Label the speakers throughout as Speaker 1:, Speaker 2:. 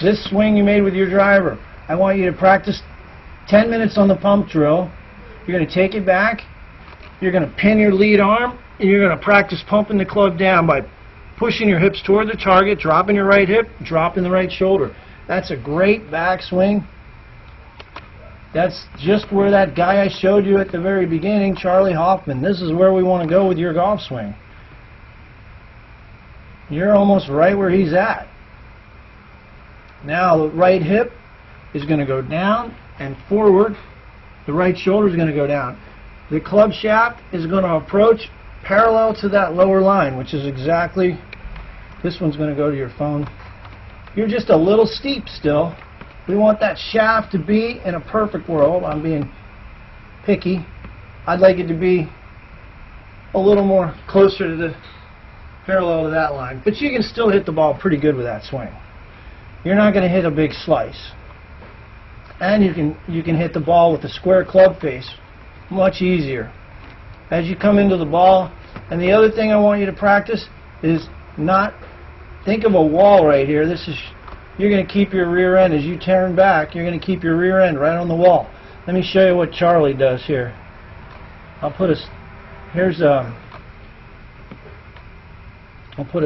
Speaker 1: this swing you made with your driver, I want you to practice 10 minutes on the pump drill. You're going to take it back, you're going to pin your lead arm, and you're going to practice pumping the club down by pushing your hips toward the target, dropping your right hip, dropping the right shoulder. That's a great backswing. That's just where that guy I showed you at the very beginning, Charlie Hoffman, this is where we want to go with your golf swing. You're almost right where he's at. Now the right hip is going to go down and forward. The right shoulder is going to go down. The club shaft is going to approach parallel to that lower line, which is exactly, this one's going to go to your phone. You're just a little steep still. We want that shaft to be in a perfect world. I'm being picky. I'd like it to be a little more closer to the parallel to that line, but you can still hit the ball pretty good with that swing. You're not going to hit a big slice, and you can hit the ball with a square club face much easier as you come into the ball. And the other thing I want you to practice is not think of a wall right here. This is, you're going to keep your rear end as you turn back. You're going to keep your rear end right on the wall. Let me show you what Charlie does here. I'll put a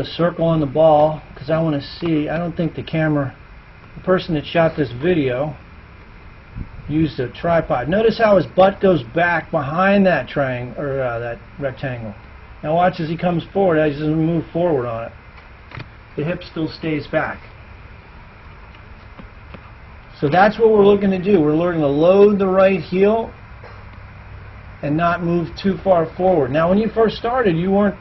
Speaker 1: circle on the ball because I want to see. I don't think the person that shot this video used a tripod. Notice how his butt goes back behind that triangle or that rectangle. Now watch as he comes forward. As he doesn't move forward on it, the hip still stays back. So that's what we're looking to do. We're looking to load the right heel and not move too far forward. Now when you first started, you were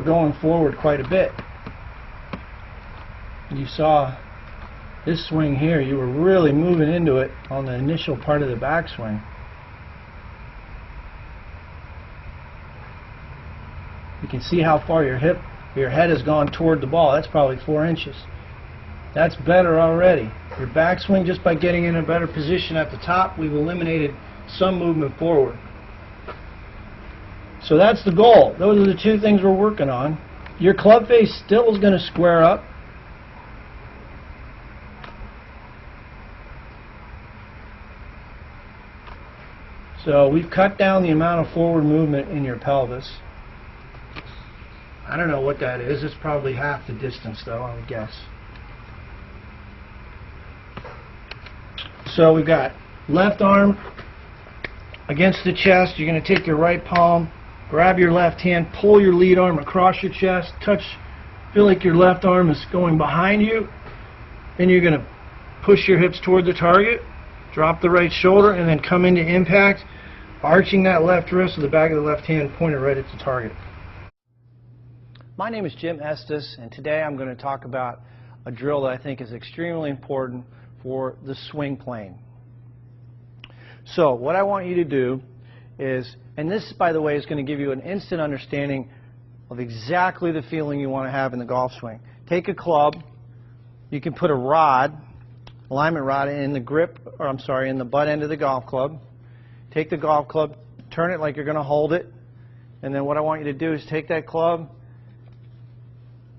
Speaker 1: going forward quite a bit. You saw this swing here, you were really moving into it on the initial part of the backswing. You can see how far your head has gone toward the ball. That's probably 4 inches. That's better already. Your backswing, just by getting in a better position at the top, we've eliminated some movement forward. So that's the goal. Those are the two things we're working on. Your club face still is going to square up. So we've cut down the amount of forward movement in your pelvis. I don't know what that is. It's probably half the distance though, I would guess. So we've got left arm against the chest. You're going to take your right palm, grab your left hand, pull your lead arm across your chest, feel like your left arm is going behind you, and you're going to push your hips toward the target, drop the right shoulder, and then come into impact, arching that left wrist with the back of the left hand pointed right at the target. My name is Jim Estes, and today I'm going to talk about a drill that I think is extremely important for the swing plane. So what I want you to do is, and this by the way is going to give you an instant understanding of exactly the feeling you want to have in the golf swing. Take a club, you can put a rod, alignment rod in the grip, or I'm sorry, in the butt end of the golf club. Take the golf club, turn it like you're going to hold it, and then what I want you to do is take that club,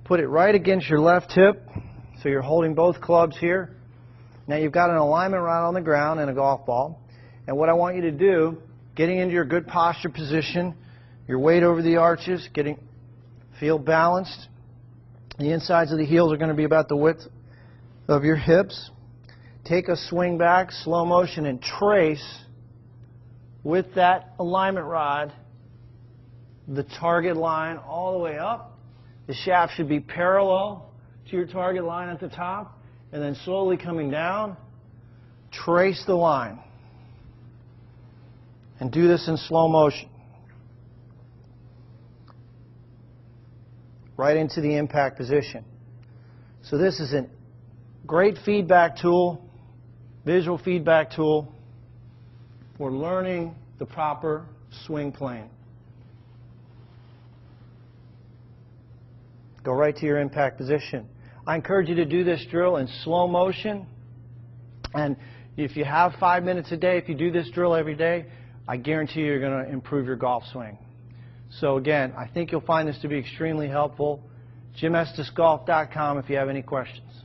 Speaker 1: put it right against your left hip, so you're holding both clubs here. Now you've got an alignment rod on the ground and a golf ball, and what I want you to do, getting into your good posture position, your weight over the arches, feel balanced. The insides of the heels are going to be about the width of your hips. Take a swing back, slow motion, and trace with that alignment rod the target line all the way up. The shaft should be parallel to your target line at the top, and then slowly coming down, trace the line. And do this in slow motion. Right into the impact position. So this is a great feedback tool, visual feedback tool for learning the proper swing plane. Go right to your impact position. I encourage you to do this drill in slow motion, and if you have 5 minutes a day, if you do this drill every day, I guarantee you're going to improve your golf swing. So again, I think you'll find this to be extremely helpful. JimEstesGolf.com if you have any questions.